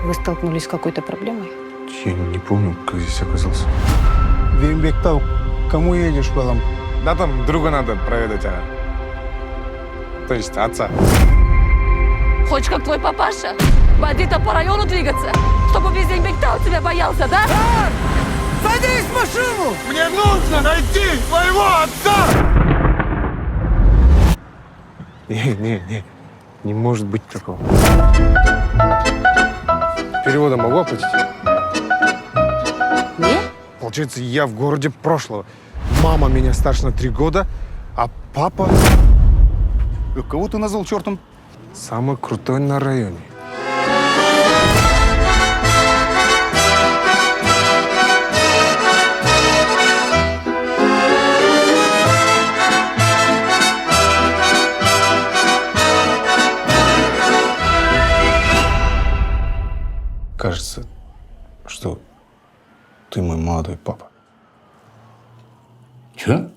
Вы столкнулись с какой-то проблемой? Я не помню, как здесь оказался. Вейнбектау, кому едешь, балам? Да там друга надо проведать, то есть отца. Хочешь, как твой папаша? Бандитам по району двигаться? Чтобы весь день Бектау тебя боялся, да? Садись в машину! Мне нужно найти своего отца! Не может быть такого. Перевода могу оплатить? Нет? Получается, я в городе прошлого. Мама меня старше на 3 года, а папа Кого ты назвал чертом? самый крутой на районе. Кажется, что ты мой молодой папа. Чё?